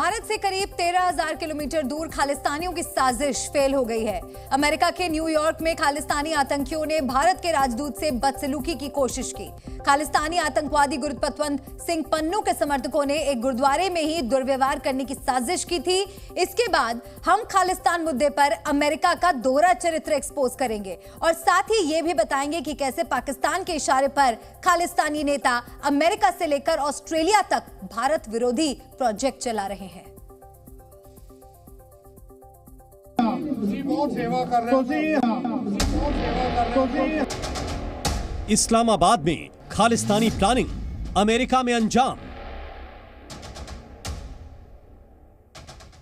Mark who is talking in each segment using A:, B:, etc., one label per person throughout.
A: भारत से करीब 13,000 किलोमीटर दूर खालिस्तानियों की साजिश फेल हो गई है। अमेरिका के न्यूयॉर्क में खालिस्तानी आतंकियों ने भारत के राजदूत से बदसलूकी की कोशिश की। खालिस्तानी आतंकवादी गुरपतवंत सिंह पन्नू के समर्थकों ने एक गुरुद्वारे में ही दुर्व्यवहार करने की साजिश की थी। इसके बाद हम खालिस्तान मुद्दे पर अमेरिका का दोहरा चरित्र एक्सपोज करेंगे और साथ ही ये भी बताएंगे कि कैसे पाकिस्तान के इशारे पर खालिस्तानी नेता अमेरिका से लेकर ऑस्ट्रेलिया तक भारत विरोधी प्रोजेक्ट चला रहे हैं।
B: इस्लामाबाद में खालिस्तानी प्लानिंग, अमेरिका में अंजाम।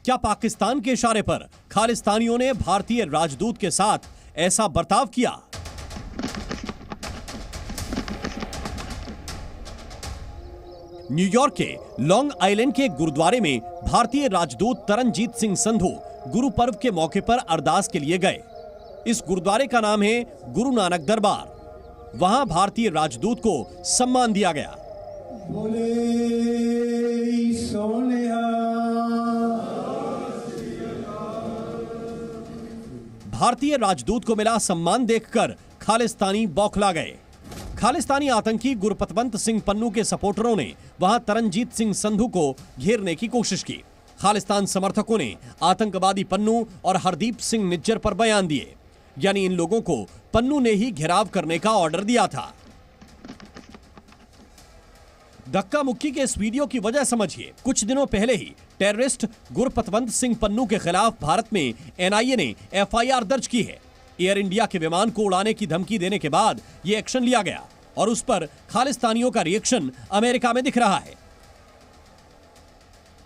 B: क्या पाकिस्तान के इशारे पर खालिस्तानियों ने भारतीय राजदूत के साथ ऐसा बर्ताव किया? न्यूयॉर्क के लॉन्ग आइलैंड के गुरुद्वारे में भारतीय राजदूत तरनजीत सिंह संधू गुरु पर्व के मौके पर अरदास के लिए गए। इस गुरुद्वारे का नाम है गुरु नानक दरबार। वहां भारतीय राजदूत को सम्मान दिया गया। भारतीय राजदूत को मिला सम्मान देखकर खालिस्तानी बौखला गए। खालिस्तानी आतंकी गुरपतवंत सिंह पन्नू के सपोर्टरों ने वहां तरनजीत सिंह संधू को घेरने की कोशिश की। खालिस्तान समर्थकों ने आतंकवादी पन्नू और हरदीप सिंह निज्जर पर बयान दिए, यानी इन लोगों को पन्नू ने ही घेराव करने का ऑर्डर दिया था। धक्का मुक्की के इस वीडियो की वजह समझिए। कुछ दिनों पहले ही टेररिस्ट गुरपतवंत सिंह पन्नू के खिलाफ भारत में एनआईए ने एफआईआर दर्ज की है। एयर इंडिया के विमान को उड़ाने की धमकी देने के बाद यह एक्शन लिया गया और उस पर खालिस्तानियों का रिएक्शन अमेरिका में दिख रहा है।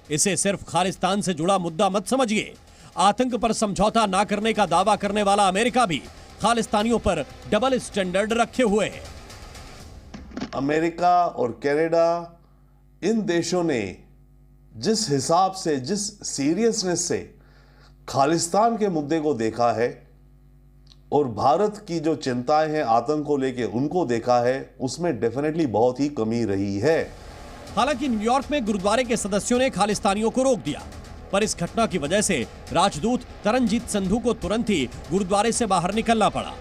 B: इसे सिर्फ खालिस्तान से जुड़ा मुद्दा मत समझिए। आतंक पर समझौता ना करने का दावा करने वाला अमेरिका भी खालिस्तानियों पर डबल स्टैंडर्ड रखे हुए है।
C: अमेरिका और कनाडा, इन देशों ने जिस हिसाब से, जिस सीरियसनेस से खालिस्तान के मुद्दे को देखा है और भारत की जो चिंताएं हैं आतंक को लेके उनको देखा है, उसमें डेफिनेटली बहुत ही कमी रही है।
B: हालांकि न्यूयॉर्क में गुरुद्वारे के सदस्यों ने खालिस्तानियों को रोक दिया, पर इस घटना की वजह से राजदूत तरनजीत संधू को तुरंत ही गुरुद्वारे से बाहर निकलना पड़ा।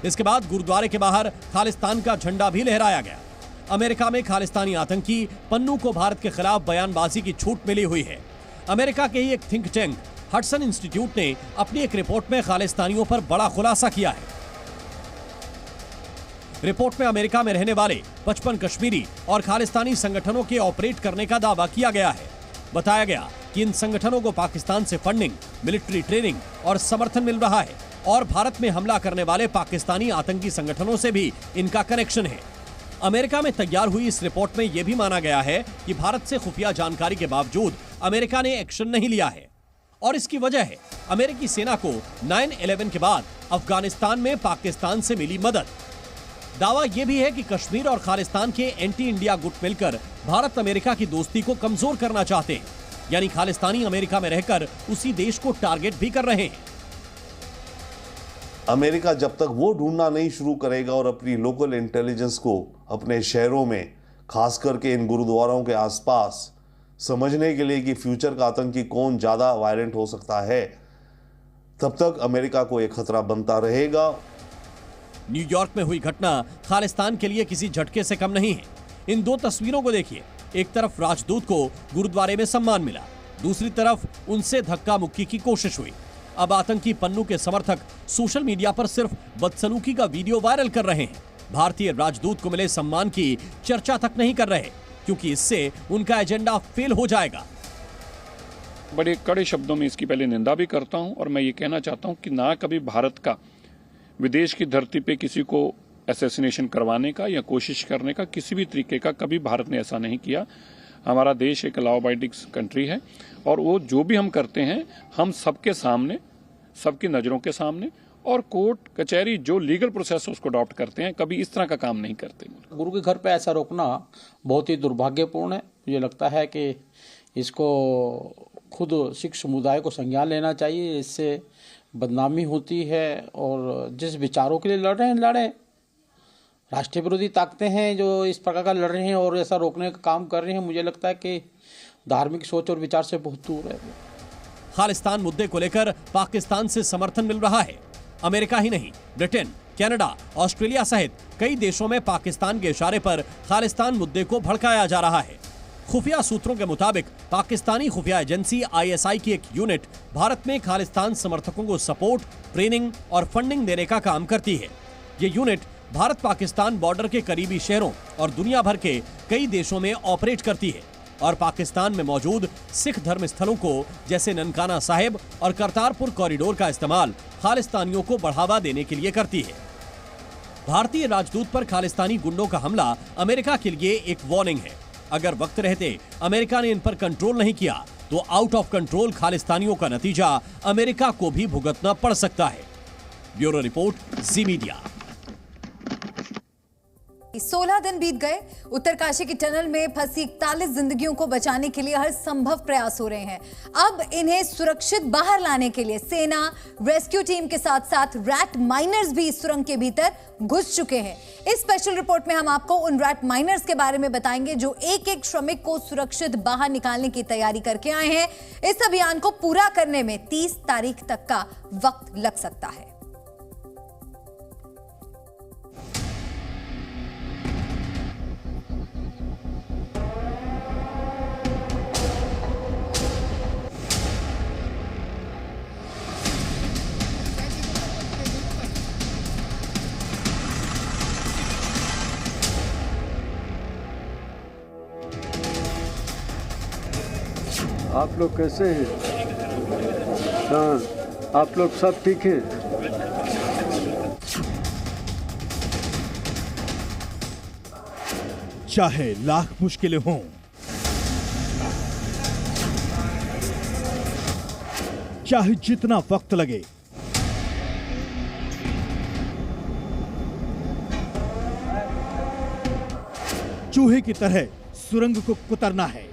B: इसके बाद गुरुद्वारे के बाहर खालिस्तान का झंडा भी लहराया गया। अमेरिका में खालिस्तानी आतंकी पन्नू को भारत के खिलाफ बयानबाजी की छूट मिली हुई है। अमेरिका के ही एक थिंक टैंक हडसन इंस्टीट्यूट ने अपनी एक रिपोर्ट में खालिस्तानियों पर बड़ा खुलासा किया है। रिपोर्ट में अमेरिका में रहने वाले 55 कश्मीरी और खालिस्तानी संगठनों के ऑपरेट करने का दावा किया गया है। बताया गया कि इन संगठनों को पाकिस्तान से फंडिंग, मिलिट्री ट्रेनिंग और समर्थन मिल रहा है और भारत में हमला करने वाले पाकिस्तानी आतंकी संगठनों से भी इनका कनेक्शन है। अमेरिका में तैयार हुई इस रिपोर्ट में यह भी माना गया है कि भारत से खुफिया जानकारी के बावजूद अमेरिका ने एक्शन नहीं लिया है और इसकी वजह है अमेरिकी सेना को 9/11 के बाद अफगानिस्तान में पाकिस्तान से मिली मदद। दावा यह भी है कि कश्मीर और खालिस्तान के एंटी इंडिया गुट मिलकर भारत अमेरिका की दोस्ती को कमजोर करना चाहते हैं, यानी खालिस्तानी अमेरिका में रहकर उसी देश को टारगेट भी कर रहे हैं।
C: अमेरिका जब तक वो ढूंढना नहीं शुरू करेगा और अपनी लोकल इंटेलिजेंस को अपने शहरों में, खास करके इन गुरुद्वारों के आसपास, समझने के लिए कि फ्यूचर का आतंकी कौन ज्यादा वायलेंट हो सकता है, तब तक अमेरिका को एक खतरा बनता रहेगा।
B: न्यूयॉर्क में हुई घटना खालिस्तान के लिए किसी झटके से कम नहीं है। इन दो तस्वीरों को देखिए। एक तरफ राजदूत को गुरुद्वारे में सम्मान मिला, दूसरी तरफ उनसे धक्का मुक्की की कोशिश हुई। अब आतंकी पन्नू के समर्थक सोशल मीडिया पर सिर्फ बदसलूकी का वीडियो वायरल कर रहे हैं। भारतीय राजदूत को मिले सम्मान की चर्चा तक नहीं कर रहे, क्योंकि इससे उनका एजेंडा फेल हो जाएगा।
D: बड़े कड़े शब्दों में इसकी पहले निंदा भी करता हूं और मैं ये कहना चाहता हूं कि ना कभी भारत का विदेश की धरती पे किसी को असैसिनेशन करवाने का या कोशिश करने का किसी भी तरीके का कभी भारत ने ऐसा नहीं किया। हमारा देश एक लॉ अबाइडिंग कंट्री है और वो जो भी हम करते हैं हम सबके सामने, सबकी नज़रों के सामने और कोर्ट कचहरी जो लीगल प्रोसेस है उसको अडॉप्ट करते हैं, कभी इस तरह का काम नहीं करते।
E: गुरु के घर पे ऐसा रोकना बहुत ही दुर्भाग्यपूर्ण है। मुझे लगता है कि इसको खुद सिख समुदाय को संज्ञान लेना चाहिए। इससे बदनामी होती है और जिस विचारों के लिए लड़ रहे हैं लड़ें। राष्ट्रीय विरोधी ताकतें हैं जो इस प्रकार का लड़ रहे हैं और ऐसा रोकने का काम कर रहे हैं। मुझे लगता है कि धार्मिक सोच और विचार से बहुत दूर है।
B: खालिस्तान मुद्दे को लेकर पाकिस्तान से समर्थन मिल रहा है। अमेरिका ही नहीं, ब्रिटेन, कनाडा, ऑस्ट्रेलिया सहित कई देशों में पाकिस्तान के इशारे पर खालिस्तान मुद्दे को भड़काया जा रहा है। खुफिया सूत्रों के मुताबिक पाकिस्तानी खुफिया एजेंसी ISI की एक यूनिट भारत में खालिस्तान समर्थकों को सपोर्ट, ट्रेनिंग और फंडिंग देने का काम करती है। ये यूनिट भारत पाकिस्तान बॉर्डर के करीबी शहरों और दुनिया भर के कई देशों में ऑपरेट करती है और पाकिस्तान में मौजूद सिख धर्म स्थलों को जैसे ननकाना साहिब और करतारपुर कॉरिडोर का इस्तेमाल खालिस्तानियों को बढ़ावा देने के लिए करती है। भारतीय राजदूत पर खालिस्तानी गुंडों का हमला अमेरिका के लिए एक वार्निंग है। अगर वक्त रहते अमेरिका ने इन पर कंट्रोल नहीं किया तो आउट ऑफ कंट्रोल खालिस्तानियों का नतीजा अमेरिका को भी भुगतना पड़ सकता है। ब्यूरो रिपोर्ट, जी मीडिया।
A: 16 दिन बीत गए। उत्तरकाशी की टनल में फंसी 41 जिंदगियों को बचाने के लिए हर संभव प्रयास हो रहे हैं। अब इन्हें सुरक्षित बाहर लाने के लिए सेना, रेस्क्यू टीम के साथ साथ रैट माइनर्स भी सुरंग के भीतर घुस चुके हैं। इस स्पेशल रिपोर्ट में हम आपको उन रैट माइनर्स के बारे में बताएंगे जो एक एक श्रमिक को सुरक्षित बाहर निकालने की तैयारी करके आए हैं। इस अभियान को पूरा करने में 30 तारीख तक का वक्त लग सकता है।
F: आप लोग कैसे हैं? हाँ, आप लोग सब ठीक हैं?
G: चाहे लाख मुश्किलें हों, चाहे जितना वक्त लगे, चूहे की तरह सुरंग को कुतरना है।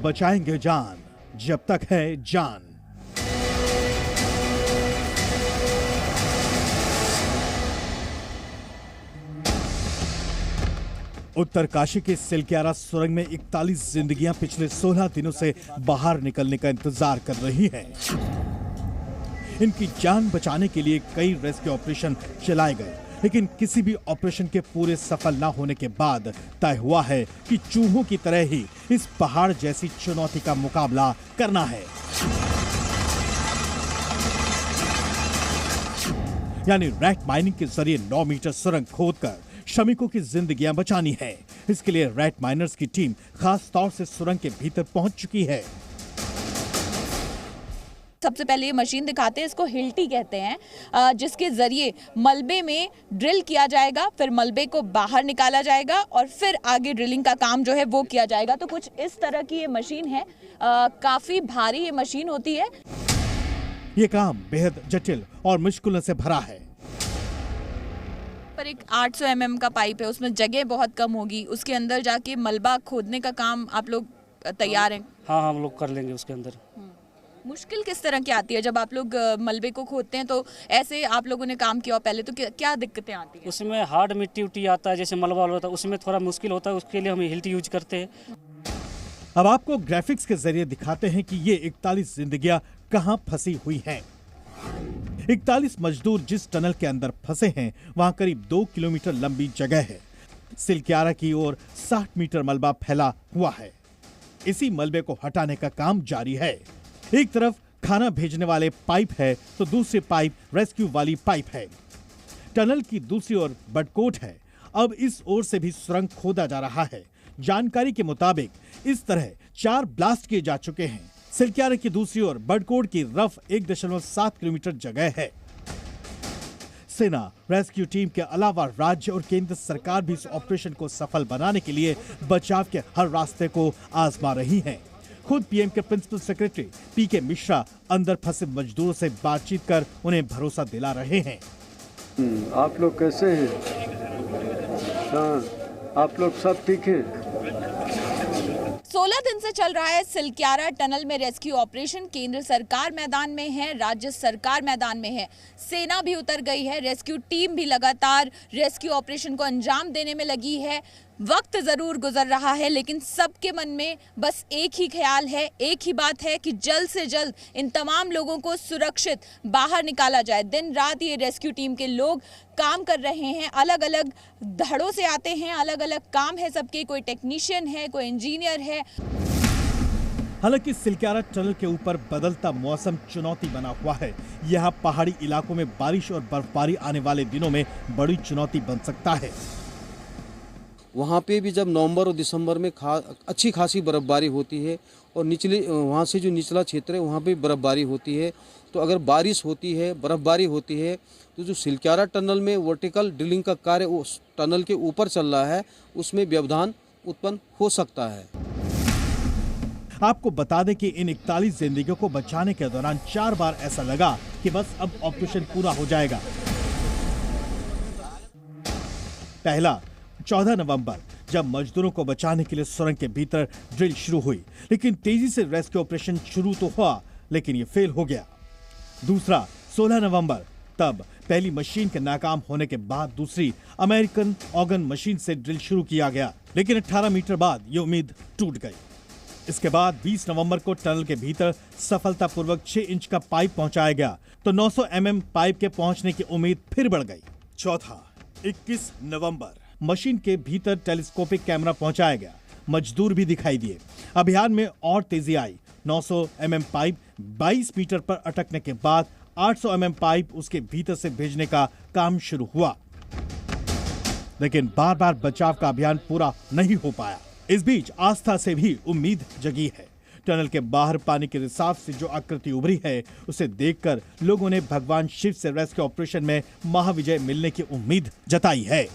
G: बचाएंगे जान जब तक है जान। उत्तरकाशी के सिलक्यारा सुरंग में 41 जिंदगियां पिछले 16 दिनों से बाहर निकलने का इंतजार कर रही हैं। इनकी जान बचाने के लिए कई रेस्क्यू ऑपरेशन चलाए गए, लेकिन किसी भी ऑपरेशन के पूरे सफल न होने के बाद तय हुआ है कि चूहों की तरह ही इस पहाड़ जैसी चुनौती का मुकाबला करना है। यानी रैट माइनिंग के जरिए 9 मीटर सुरंग खोदकर श्रमिकों की जिंदगियां बचानी है। इसके लिए रैट माइनर्स की टीम खास तौर से सुरंग के भीतर पहुंच चुकी है।
H: सबसे पहले ये मशीन दिखाते हैं, इसको हिल्टी कहते हैं, जिसके जरिए मलबे में ड्रिल किया जाएगा, फिर मलबे को बाहर निकाला जाएगा और फिर आगे ड्रिलिंग का काम जो है वो किया जाएगा। तो कुछ इस तरह की ये मशीन है, काफी भारी ये मशीन होती है।
G: ये काम बेहद जटिल और मुश्किलों से भरा है।
H: पर एक 800 mm का पाइप है, उसमें जगह बहुत कम होगी, उसके अंदर जाके मलबा खोदने का काम आप लोग तैयार हैं?
I: हाँ, हम लोग कर लेंगे उसके अंदर।
H: मुश्किल किस तरह की आती है जब आप लोग मलबे को खोदते हैं? तो ऐसे आप लोगों ने काम किया पहले, तो क्या दिक्कतें आती हैं?
I: उसमें हार्ड मिट्टी उट्टी आता है, जैसे मलबा होता है, उसमें थोड़ा मुश्किल होता है, उसके लिए हम हिल्टी यूज करते हैं।
G: अब आपको ग्राफिक्स के जरिए दिखाते हैं कि ये 41 जिंदगियां कहां फंसी हुई हैं। 41 मजदूर जिस टनल के अंदर फंसे हैं वहां करीब 2 किलोमीटर लंबी जगह है। सिलक्यारा की ओर 60 मीटर मलबा फैला हुआ है। इसी मलबे को हटाने का काम जारी है। एक तरफ खाना भेजने वाले पाइप है तो दूसरी पाइप रेस्क्यू वाली पाइप है। टनल की दूसरी ओर बडकोट है। अब इस ओर से भी सुरंग खोदा जा रहा है। जानकारी के मुताबिक इस तरह 4 ब्लास्ट किए जा चुके हैं। सिलक्यारा की दूसरी ओर बडकोट की रफ 1.7 किलोमीटर जगह है। सेना, रेस्क्यू टीम के अलावा राज्य और केंद्र सरकार भी इस ऑपरेशन को सफल बनाने के लिए बचाव के हर रास्ते को आजमा रही है। खुद पीएम के प्रिंसिपल सेक्रेटरी पीके मिश्रा अंदर फंसे मजदूरों से बातचीत कर उन्हें भरोसा दिला रहे हैं।
F: आप लोग कैसे हैं? हाँ, आप लोग सब ठीक हैं?
H: 16 दिन से चल रहा है सिलक्यारा टनल में रेस्क्यू ऑपरेशन। केंद्र सरकार मैदान में है, राज्य सरकार मैदान में है, सेना भी उतर गई है, रेस्क्यू टीम भी लगातार रेस्क्यू ऑपरेशन को अंजाम देने में लगी है। वक्त जरूर गुजर रहा है, लेकिन सबके मन में बस एक ही ख्याल है, एक ही बात है कि जल्द से जल्द इन तमाम लोगों को सुरक्षित बाहर निकाला जाए। दिन रात ये रेस्क्यू टीम के लोग काम कर रहे हैं, अलग अलग धड़ों से आते हैं, अलग अलग काम है सबके, कोई टेक्नीशियन है, कोई इंजीनियर है।
G: हालांकि सिलक्यारा टनल के ऊपर बदलता मौसम चुनौती बना हुआ है। यहाँ पहाड़ी इलाकों में बारिश और बर्फबारी आने वाले दिनों में बड़ी चुनौती बन सकता है।
J: वहाँ पे भी जब नवंबर और दिसंबर में अच्छी खासी बर्फबारी होती है और निचले वहाँ से जो निचला क्षेत्र है वहाँ पे बर्फबारी होती है, तो अगर बारिश होती है, बर्फबारी होती है, तो जो सिलक्यारा टनल में वर्टिकल ड्रिलिंग का कार्य उस टनल के ऊपर चल रहा है, उसमें व्यवधान उत्पन्न हो सकता है।
G: आपको बता दें कि इन 41 जिंदगियों को बचाने के दौरान 4 बार ऐसा लगा कि बस अब ऑपरेशन पूरा हो जाएगा। पहला 14 नवंबर, जब मजदूरों को बचाने के लिए सुरंग के भीतर ड्रिल शुरू हुई, लेकिन तेजी से रेस्क्यू ऑपरेशन शुरू तो हुआ, लेकिन ये फेल हो गया। दूसरा 16 नवंबर, तब पहली मशीन के नाकाम होने के बाद दूसरी अमेरिकन ऑर्गन मशीन से ड्रिल शुरू किया गया, लेकिन 18 मीटर बाद ये उम्मीद टूट गई। इसके बाद 20 नवंबर को टनल के भीतर सफलतापूर्वक 6 इंच का पाइप पहुंचाया गया, तो 900 mm पाइप के पहुंचने की उम्मीद फिर बढ़ गई। चौथा 21 नवंबर, मशीन के भीतर टेलीस्कोपिक कैमरा पहुंचाया गया, मजदूर भी दिखाई दिए। अभियान में और तेजी आई। 900 mm पाइप 22 मीटर पर अटकने के बाद 800 mm पाइप उसके भीतर से भेजने का काम शुरू हुआ, लेकिन बार बार बचाव का अभियान पूरा नहीं हो पाया। इस बीच आस्था से भी उम्मीद जगी है। टनल के बाहर पानी के रिसाव से जो आकृति उभरी है, उसे देखकर लोगों ने भगवान शिव से रेस्क्यू ऑपरेशन में महाविजय मिलने की उम्मीद जताई है।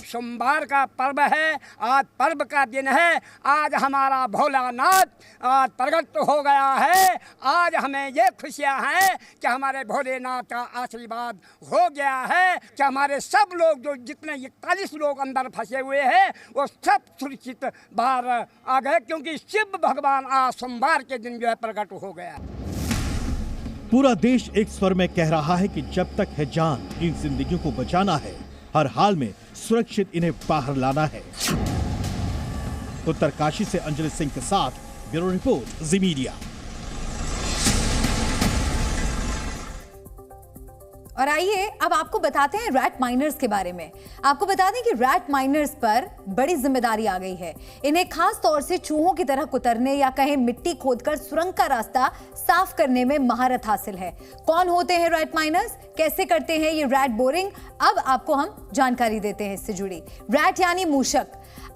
K: सोमवार का पर्व है, आज पर्व का दिन है। आज हमारा भोलानाथ आज प्रकट हो गया है। आज हमें ये खुशियाँ हैं कि हमारे भोलेनाथ का आशीर्वाद हो गया है कि हमारे सब लोग जो जितने 41 लोग अंदर फंसे हुए हैं वो सब सुरक्षित बाहर आ गए, क्योंकि शिव भगवान आज सोमवार के दिन जो है प्रकट हो गया।
G: पूरा देश एक स्वर में कह रहा है कि जब तक है जान, इन जिंदगियों को बचाना है, हर हाल में सुरक्षित इन्हें बाहर लाना है। उत्तरकाशी से अंजलि सिंह के साथ ब्यूरो रिपोर्ट, जी मीडिया।
A: और आइए अब आपको बताते हैं रैट माइनर्स के बारे में। आपको बता दें कि रैट माइनर्स पर बड़ी जिम्मेदारी आ गई है। इन्हें खास तौर से चूहों की तरह कुतरने या कहीं मिट्टी खोदकर सुरंग का रास्ता साफ करने में महारत हासिल है। कौन होते हैं रैट माइनर्स, कैसे करते हैं ये रैट बोरिंग, अब आपको हम जानकारी देते हैं इससे जुड़ी। रैट यानी मूषक।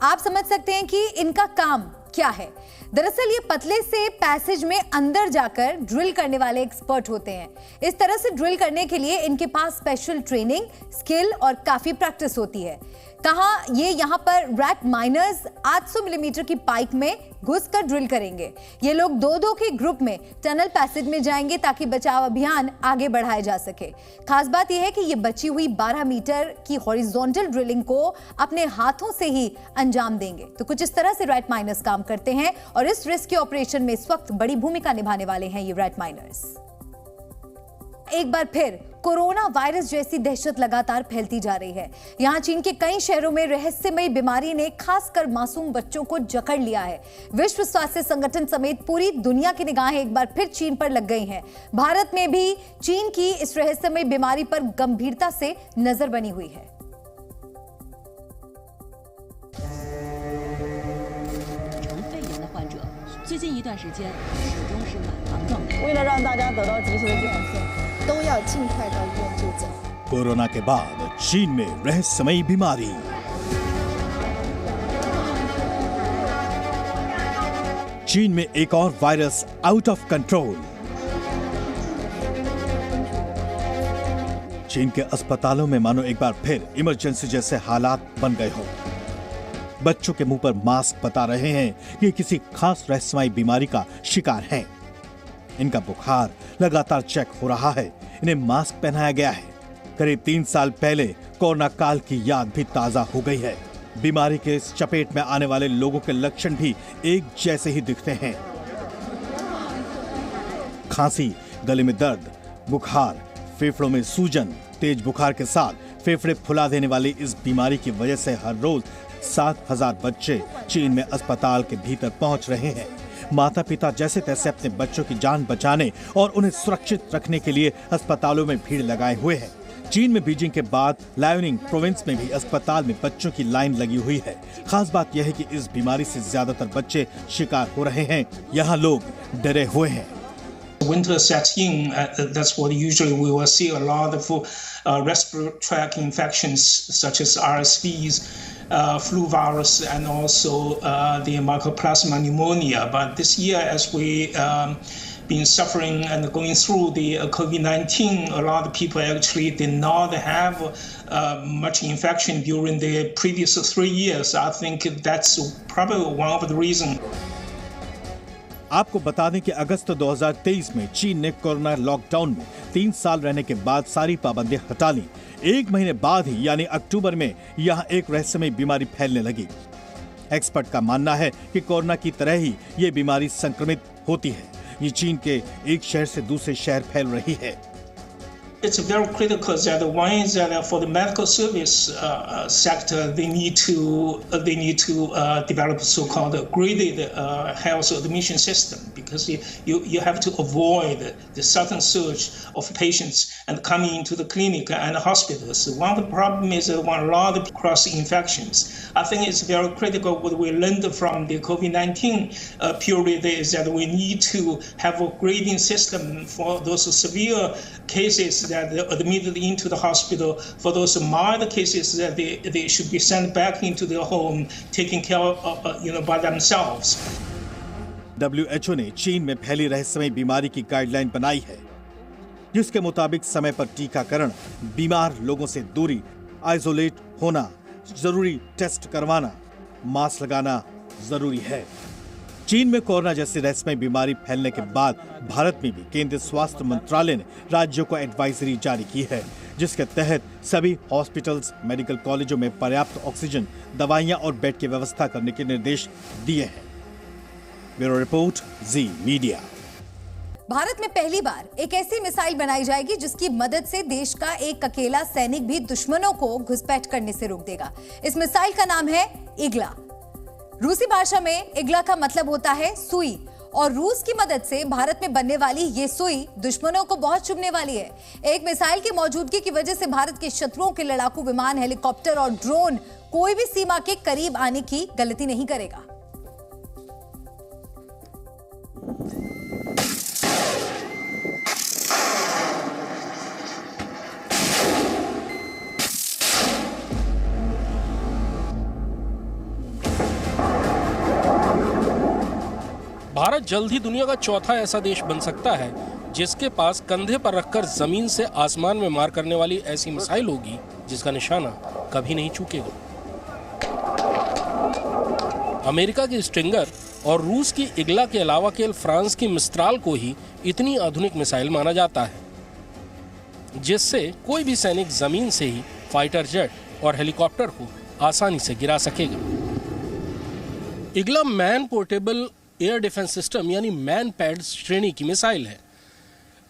A: आप समझ सकते हैं कि इनका काम क्या है। दरअसल ये पतले से पैसेज में अंदर जाकर ड्रिल करने वाले एक्सपर्ट होते हैं। इस तरह से ड्रिल करने के लिए इनके पास स्पेशल ट्रेनिंग, स्किल और काफी प्रैक्टिस होती है। कहां ये यहाँ पर रैट माइनर्स 800 मिलीमीटर की पाइप में घुसकर ड्रिल करेंगे। ये लोग 2-2 के ग्रुप में टनल पैसेज में जाएंगे ताकि बचाव अभियान आगे बढ़ाया जा सके। खास बात यह है कि ये बची हुई 12 मीटर की हॉरिजॉन्टल ड्रिलिंग को अपने हाथों से ही अंजाम देंगे। तो कुछ इस तरह से रैट माइनर्स काम करते हैं और इस रेस्क्यू ऑपरेशन में इस वक्त बड़ी भूमिका निभाने वाले हैं ये रैट माइनर्स। एक बार फिर कोरोना वायरस जैसी दहशत लगातार फैलती जा रही है। यहाँ चीन के कई शहरों में रहस्यमयी बीमारी ने खासकर मासूम बच्चों को जकड़ लिया है। विश्व स्वास्थ्य संगठन समेत पूरी दुनिया की निगाहें एक बार फिर चीन पर लग गई हैं। भारत में भी चीन की इस रहस्यमयी बीमारी पर गंभीरता से नजर बनी हुई है।
G: कोरोना के बाद चीन में रहस्यमयी बीमारी। चीन में एक और वायरस आउट ऑफ कंट्रोल। चीन के अस्पतालों में मानो एक बार फिर इमरजेंसी जैसे हालात बन गए हो। बच्चों के मुंह पर मास्क बता रहे हैं कि किसी खास रहस्यमयी बीमारी का शिकार हैं। इनका बुखार लगातार चेक हो रहा है, इन्हें मास्क पहनाया गया है। करीब 3 साल पहले कोरोना काल की याद भी ताजा हो गई है। बीमारी के इस चपेट में आने वाले लोगों के लक्षण भी एक जैसे ही दिखते हैं। खांसी, गले में दर्द, बुखार, फेफड़ों में सूजन। तेज बुखार के साथ फेफड़े फुला देने वाली इस बीमारी की वजह से हर रोज 7,000 बच्चे चीन में अस्पताल के भीतर पहुंच रहे हैं। माता पिता जैसे तैसे अपने बच्चों की जान बचाने और उन्हें सुरक्षित रखने के लिए अस्पतालों में भीड़ लगाए हुए हैं। चीन में बीजिंग के बाद लायोनिंग प्रोविंस में भी अस्पताल में बच्चों की लाइन लगी हुई है। खास बात यह है कि इस बीमारी से ज्यादातर बच्चे शिकार हो रहे हैं। यहाँ लोग डरे हुए हैं।
L: Winter sets in, that's what usually we will see a lot of respiratory tract infections such as RSVs, flu virus, and also the mycoplasma pneumonia. But this year, as we been suffering and going through the COVID-19, a lot of people actually did not have much infection during the previous 3 years. I think that's probably one of the reasons.
G: आपको बता दें कि अगस्त 2023 में चीन ने corona lockdown में 3 साल रहने के बाद सारी पाबंदियां हटा ली। 1 महीने बाद ही यानी अक्टूबर में यहां एक रहस्यमय बीमारी फैलने लगी। एक्सपर्ट का मानना है कि कोरोना की तरह ही ये बीमारी संक्रमित होती है। ये चीन के एक शहर से दूसरे शहर फैल रही है।
L: It's very critical that one is that for the medical service sector, they need to develop so-called graded health admission system, because you have to avoid the sudden surge of patients and coming into the clinic and hospitals. One of the problem is a lot of cross infections. I think it's very critical what we learned from the COVID-19 period is that we need to have a grading system for those severe cases that are admitted into the hospital. For those mild cases, that they should be sent back into their home, taken care of, by themselves.
G: WHO ने चीन में फैली रहस्यमय बीमारी की guideline बनाई है, जिसके मुताबिक समय पर टीकाकरण, बीमार लोगों से दूरी, आइसोलेट होना, जरूरी टेस्ट करवाना, मास्क लगाना जरूरी है। चीन में कोरोना जैसी रहस्यमय बीमारी फैलने के बाद भारत में भी केंद्रीय स्वास्थ्य मंत्रालय ने राज्यों को एडवाइजरी जारी की है, जिसके तहत सभी हॉस्पिटल्स, मेडिकल कॉलेजों में पर्याप्त ऑक्सीजन, दवाइयां और बेड की व्यवस्था करने के निर्देश दिए हैं। ब्यूरो रिपोर्ट, जी मीडिया।
A: भारत में पहली बार एक ऐसी मिसाइल बनाई जाएगी जिसकी मदद से देश का एक अकेला सैनिक भी दुश्मनों को घुसपैठ करने से रोक देगा। इस मिसाइल का नाम है इग्ला। रूसी भाषा में इग्ला का मतलब होता है सुई, और रूस की मदद से भारत में बनने वाली ये सुई दुश्मनों को बहुत चुभने वाली है। एक मिसाइल की मौजूदगी की वजह से भारत के शत्रुओं के लड़ाकू विमान, हेलीकॉप्टर और ड्रोन कोई भी सीमा के करीब आने की गलती नहीं करेगा।
M: भारत जल्द ही दुनिया का चौथा ऐसा देश बन सकता है जिसके पास कंधे पर रखकर जमीन से आसमान में मार करने वाली ऐसी मिसाइल होगी जिसका निशाना कभी नहीं चूकेगा। अमेरिका की स्टिंगर और रूस की इग्ला के अलावा केवल फ्रांस की मिस्ट्राल को ही इतनी आधुनिक मिसाइल माना जाता है, जिससे कोई भी सैनिक जमीन से ही फाइटर जेट और हेलीकॉप्टर को आसानी से गिरा सकेगा। Igla man portable air defence system यानी मैन पैड श्रेणी की मिसाइल है।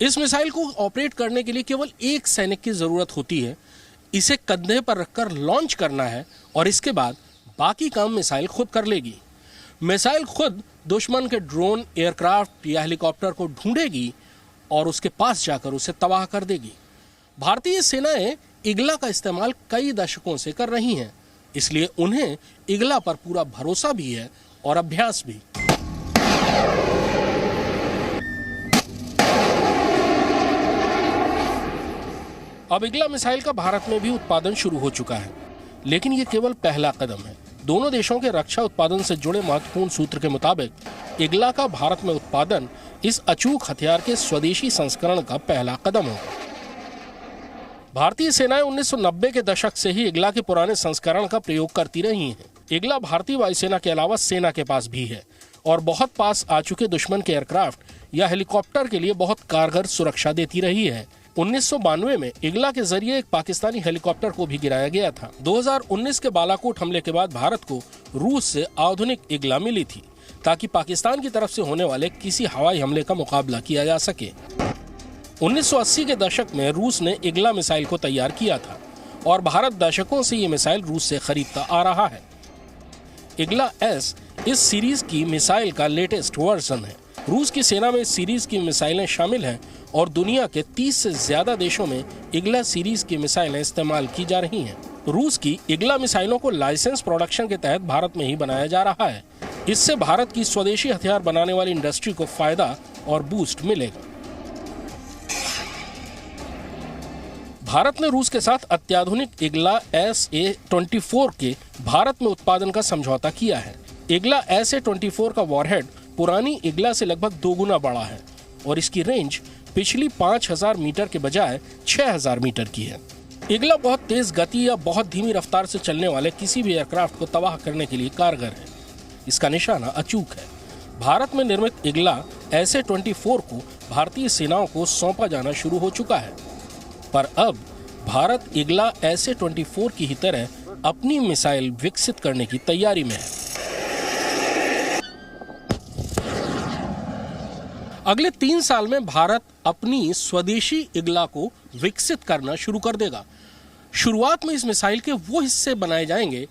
M: इस मिसाइल को ऑपरेट करने के लिए केवल एक सैनिक की जरूरत होती है। इसे कंधे पर रखकर लॉन्च करना है और इसके बाद बाकी काम मिसाइल खुद कर लेगी। मिसाइल खुद दुश्मन के ड्रोन, एयरक्राफ्ट या हेलीकॉप्टर को ढूंढेगी और उसके पास जाकर उसे तबाह कर देगी। भारतीय सेनाएं इग्ला का इस्तेमाल कई दशकों से कर रही हैं, इसलिए उन्हें इग्ला पर पूरा भरोसा भी है और अभ्यास भी। अब इग्ला मिसाइल का भारत में भी उत्पादन शुरू हो चुका है, लेकिन ये केवल पहला कदम है। दोनों देशों के रक्षा उत्पादन से जुड़े महत्वपूर्ण सूत्र के मुताबिक इग्ला का भारत में उत्पादन इस अचूक हथियार के स्वदेशी संस्करण का पहला कदम होगा। भारतीय सेनाएं 1990 के दशक से ही इग्ला के पुराने संस्करण का प्रयोग करती रही हैं। इग्ला भारतीय वायुसेना के अलावा सेना के पास भी है और बहुत पास आ चुके दुश्मन के एयरक्राफ्ट या हेलीकॉप्टर के लिए बहुत कारगर सुरक्षा देती रही है। 1992 में इगला के जरिए एक पाकिस्तानी हेलीकॉप्टर को भी गिराया गया था। 2019 के बालाकोट हमले के बाद भारत को रूस से आधुनिक इगला मिली थी ताकि पाकिस्तान की तरफ से होने वाले किसी हवाई हमले का मुकाबला किया जा सके। 1980 के दशक में रूस ने इगला मिसाइल को तैयार किया था और भारत दशकों से ये मिसाइल रूस से खरीदता आ रहा है। इगला एस इस सीरीज की मिसाइल का लेटेस्ट वर्जन है। रूस की सेना में इस सीरीज की मिसाइलें शामिल हैं और दुनिया के 30 से ज्यादा देशों में इगला सीरीज की मिसाइलें इस्तेमाल की जा रही हैं। रूस की इगला मिसाइलों को लाइसेंस प्रोडक्शन के तहत भारत में ही बनाया जा रहा है। इससे भारत की स्वदेशी हथियार बनाने वाली इंडस्ट्री को फायदा और बूस्ट मिलेगा। भारत ने रूस के साथ अत्याधुनिक इगला SA-24 के भारत में उत्पादन का समझौता किया है। इगला SA-24 का वॉरहेड पुरानी इगला से लगभग 2 गुना बड़ा है और इसकी रेंज पिछली 5000 मीटर के बजाय 6000 मीटर की है। इगला बहुत तेज गति या बहुत धीमी रफ्तार से चलने वाले किसी भी एयरक्राफ्ट को तबाह करने के लिए कारगर है। इसका निशाना अचूक है। भारत में निर्मित इगला SA-24 को भारतीय सेनाओं को सौंपा जाना शुरू हो चुका है, पर अब भारत इगला SA-24 की ही तरह अपनी मिसाइल विकसित करने की तैयारी में है। अगले 3 साल में भारत अपनी स्वदेशी इगला को विकसित करना शुरू कर देगा। शुरुआत में इस मिसाइल के वो हिस्से बनाए जाएंगे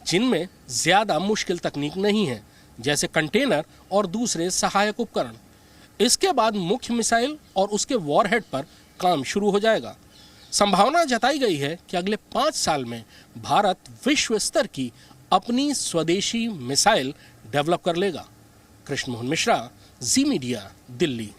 M: जिनमें ज्यादा मुश्किल तकनीक नहीं है, जैसे कंटेनर और दूसरे सहायक उपकरण। इसके बाद मुख्य मिसाइल और उसके वॉरहेड पर काम शुरू हो जाएगा। संभावना जताई गई है कि अगले 5 साल में भारत विश्व स्तर की अपनी स्वदेशी मिसाइल डेवलप कर लेगा। कृष्ण मोहन मिश्रा, जी मीडिया, दिल्ली।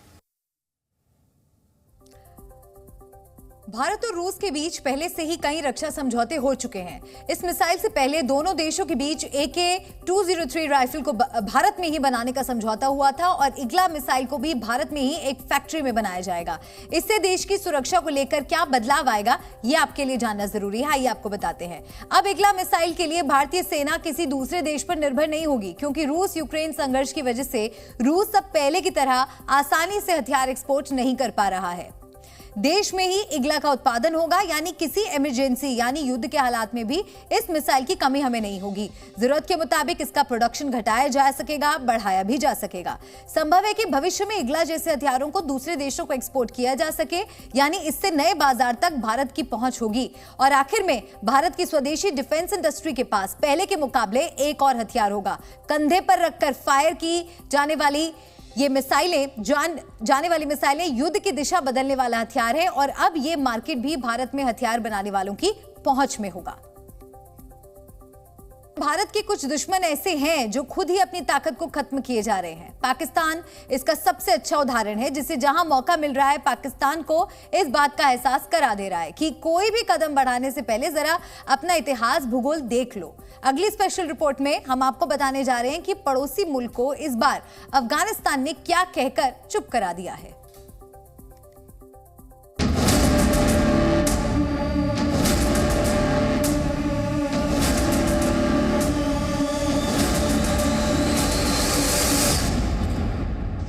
A: भारत और रूस के बीच पहले से ही कई रक्षा समझौते हो चुके हैं। इस मिसाइल से पहले दोनों देशों के बीच AK-203 राइफल को भारत में ही बनाने का समझौता हुआ था और इगला मिसाइल को भी भारत में ही एक फैक्ट्री में बनाया जाएगा। इससे देश की सुरक्षा को लेकर क्या बदलाव आएगा, ये आपके लिए जानना जरूरी है। आइए आपको बताते हैं। अब इगला मिसाइल के लिए भारतीय सेना किसी दूसरे देश पर निर्भर नहीं होगी, क्योंकि रूस यूक्रेन संघर्ष की वजह से रूस अब पहले की तरह आसानी से हथियार एक्सपोर्ट नहीं कर पा रहा है। देश में ही इगला का उत्पादन होगा, यानी किसी इमरजेंसी यानी युद्ध के हालात में भी इस मिसाइल की कमी हमें नहीं होगी। जरूरत के मुताबिक इसका प्रोडक्शन घटाया जा सकेगा, बढ़ाया भी जा सकेगा। संभव है कि भविष्य में इगला जैसे हथियारों को दूसरे देशों को एक्सपोर्ट किया जा सके, यानी इससे नए बाजार तक भारत की पहुंच होगी। और आखिर में भारत की स्वदेशी डिफेंस इंडस्ट्री के पास पहले के मुकाबले एक और हथियार होगा। कंधे पर रखकर फायर की जाने वाली ये मिसाइलें जाने वाली मिसाइलें युद्ध की दिशा बदलने वाला हथियार है और अब ये मार्केट भी भारत में हथियार बनाने वालों की पहुंच में होगा। भारत के कुछ दुश्मन ऐसे हैं जो खुद ही अपनी ताकत को खत्म किए जा रहे हैं। पाकिस्तान इसका सबसे अच्छा उदाहरण है, जिसे जहां मौका मिल रहा है पाकिस्तान को इस बात का एहसास करा दे रहा है कि कोई भी कदम बढ़ाने से पहले जरा अपना इतिहास भूगोल देख लो। अगली स्पेशल रिपोर्ट में हम आपको बताने जा रहे हैं कि पड़ोसी मुल्क को इस बार अफगानिस्तान ने क्या कहकर चुप करा दिया है।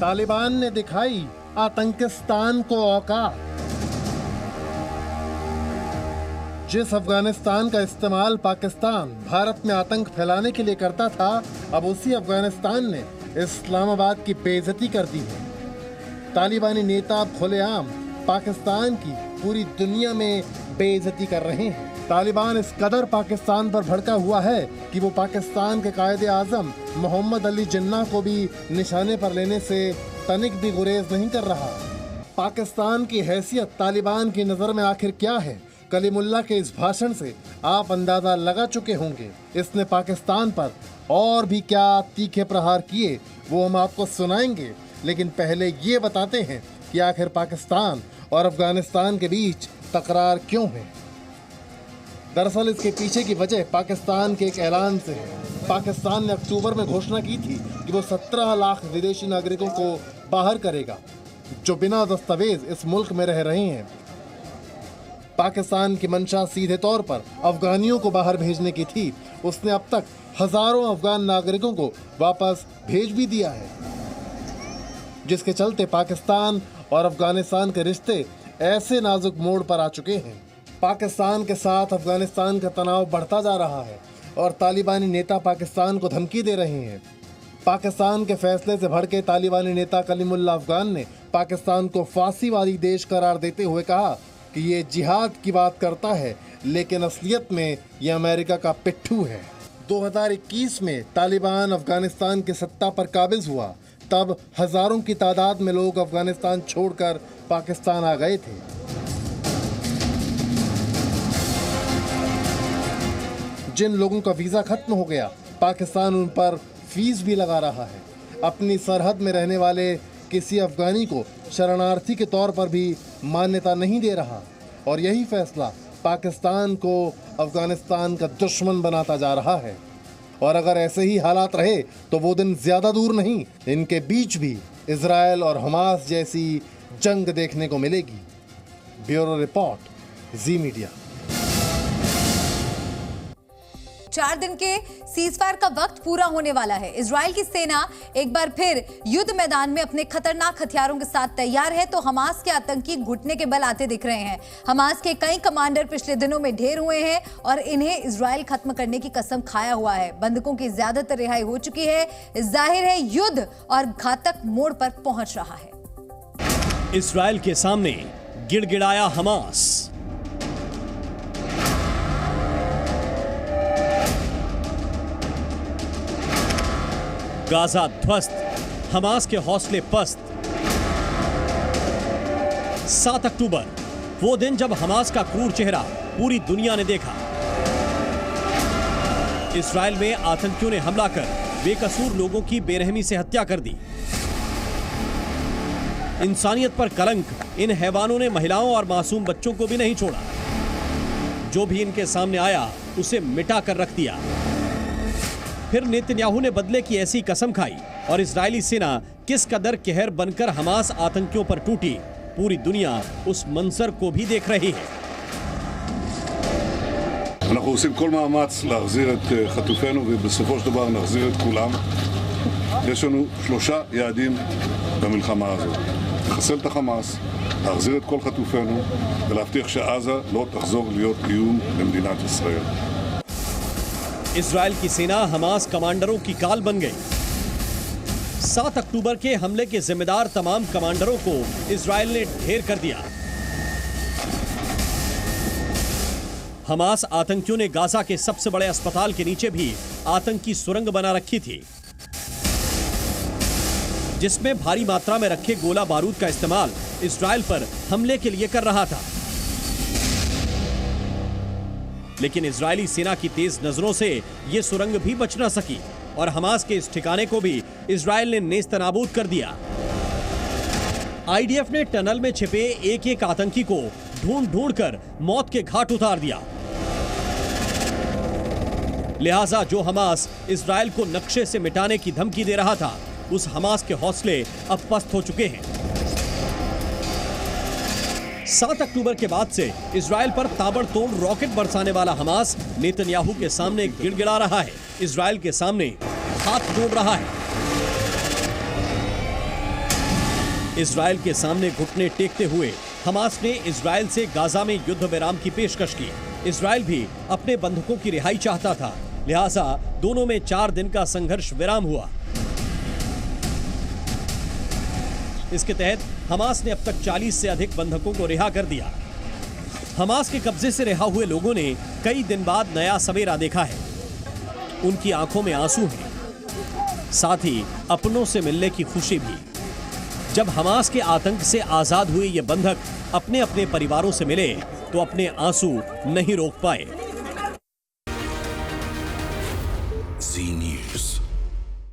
N: तालिबान ने दिखाई आतंकिस्तान को औकात। जिस अफगानिस्तान का इस्तेमाल पाकिस्तान भारत में आतंक फैलाने के लिए करता था, अब उसी अफगानिस्तान ने इस्लामाबाद की बेइज्जती कर दी है। तालिबानी नेता खुलेआम पाकिस्तान की पूरी दुनिया में बेइज्जती कर रहे हैं। तालिबान इस कदर पाकिस्तान पर भड़का हुआ है कि वो पाकिस्तान के कायदे आजम मोहम्मद अली जिन्ना को भी निशाने पर लेने से तनिक भी गुरेज नहीं कर रहा। पाकिस्तान की हैसियत तालिबान की नज़र में आखिर क्या है, कलीमुल्लाह के इस भाषण से आप अंदाजा लगा चुके होंगे। इसने पाकिस्तान पर और भी क्या तीखे प्रहार किए वो हम आपको सुनाएंगे, लेकिन पहले ये बताते हैं कि आखिर पाकिस्तान और अफगानिस्तान के बीच तकरार क्यों है। दरअसल इसके पीछे की वजह पाकिस्तान के एक ऐलान से है। पाकिस्तान ने अक्टूबर में घोषणा की थी कि वो 17 लाख विदेशी नागरिकों को बाहर करेगा जो बिना दस्तावेज इस मुल्क में रह रहे हैं। पाकिस्तान की मंशा सीधे तौर पर अफगानियों को बाहर भेजने की थी, उसने अब तक हजारों अफगान नागरिकों को वापस भेज भी दिया है, जिसके चलते पाकिस्तान और अफगानिस्तान के रिश्ते ऐसे नाजुक मोड़ पर आ चुके हैं। पाकिस्तान के साथ अफगानिस्तान का तनाव बढ़ता जा रहा है और तालिबानी नेता पाकिस्तान को धमकी दे रहे हैं। पाकिस्तान के फैसले से भड़के तालिबानी नेता कलीमुल्लाह अफगान ने पाकिस्तान को फांसीवादी देश करार देते हुए कहा कि ये जिहाद की बात करता है, लेकिन असलियत में ये अमेरिका का पिट्ठू है। 2021 में तालिबान अफगानिस्तान की सत्ता पर काबिज हुआ, तब हजारों की तादाद में लोग अफगानिस्तान छोड़कर पाकिस्तान आ गए थे। जिन लोगों का वीजा खत्म हो गया, पाकिस्तान उन पर फीस भी लगा रहा है। अपनी सरहद में रहने वाले किसी अफगानी को शरणार्थी के तौर पर भी मान्यता नहीं दे रहा और यही फैसला पाकिस्तान को अफगानिस्तान का दुश्मन बनाता जा रहा है। और अगर ऐसे ही हालात रहे तो वो दिन ज्यादा दूर नहीं, इनके बीच भी इजराइल और हमास जैसी जंग देखने को मिलेगी। ब्यूरो रिपोर्ट, जी मीडिया।
A: 4 दिन के सीजफायर का वक्त पूरा होने वाला है। इजराइल की सेना एक बार फिर युद्ध मैदान में अपने खतरनाक हथियारों के साथ तैयार है, तो हमास के आतंकी घुटने के बल आते दिख रहे हैं। हमास के कई कमांडर पिछले दिनों में ढेर हुए हैं और इन्हें इजराइल खत्म करने की कसम खाया हुआ है। बंधकों की ज्यादातर रिहाई हो चुकी है। जाहिर है युद्ध और घातक मोड़ पर पहुंच रहा है।
B: इजराइल के सामने गिड़गिड़ाया हमास। गाजा ध्वस्त, हमास के हौसले पस्त। 7 अक्टूबर, वो दिन जब हमास का क्रूर चेहरा पूरी दुनिया ने देखा। इस्राएल में आतंकियों ने हमला कर बेकसूर लोगों की बेरहमी से हत्या कर दी। इंसानियत पर कलंक इन हैवानों ने महिलाओं और मासूम बच्चों को भी नहीं छोड़ा। जो भी इनके सामने आया उसे मिटा कर रख दिया। फिर नेतन्याहू ने बदले की ऐसी कसम खाई और इजरायली सेना किस कदर कहर बनकर हमास आतंकियों पर टूटी, पूरी दुनिया उस मंजर को भी देख रही है।
O: אנחנו עושים כל מאמץ להחזיר את חטופינו ובסופו של דבר נחזיר את כולם. יש לנו 3 יעדים במלחמה הזאת: לחסל את החמאס, להחזיר את כל חטופינו ולהבטיח שעזה לא תחזור להיות איום למדינת ישראל.
B: इजराइल की सेना हमास कमांडरों की काल बन गई। 7 अक्टूबर के हमले के जिम्मेदार तमाम कमांडरों को इजराइल ने ढेर कर दिया। हमास आतंकियों ने गाजा के सबसे बड़े अस्पताल के नीचे भी आतंकी सुरंग बना रखी थी, जिसमें भारी मात्रा में रखे गोला बारूद का इस्तेमाल इजराइल पर हमले के लिए कर रहा था। लेकिन इजरायली सेना की तेज नजरों से यह सुरंग भी बच न सकी और हमास के इस ठिकाने को भी इजराइल ने नेस्तनाबूद कर दिया। आईडीएफ ने टनल में छिपे एक आतंकी को ढूंढ कर मौत के घाट उतार दिया। लिहाजा जो हमास इजराइल को नक्शे से मिटाने की धमकी दे रहा था, उस हमास के हौसले अब पस्त हो चुके हैं। 7 अक्टूबर के बाद से इजराइल पर ताबड़तोड़ रॉकेट बरसाने वाला हमास नेतन्याहू के सामने गिड़गिड़ा रहा है, इजराइल के सामने हाथ जोड़ रहा है। इजराइल के सामने घुटने टेकते हुए हमास ने इजराइल से गाजा में युद्ध विराम की पेशकश की। इजराइल भी अपने बंधकों की रिहाई चाहता था, लिहाजा दोनों में 4 दिन का संघर्ष विराम हुआ। इसके तहत हमास ने अब तक 40 से अधिक बंधकों को रिहा कर दिया। हमास के कब्जे से रिहा हुए लोगों ने कई दिन बाद नया सवेरा देखा है। उनकी आंखों में आंसू हैं, साथ ही अपनों से मिलने की खुशी भी। जब हमास के आतंक से आजाद हुए ये बंधक अपने अपने परिवारों से मिले तो अपने आंसू नहीं रोक पाए।
P: जी न्यूज़।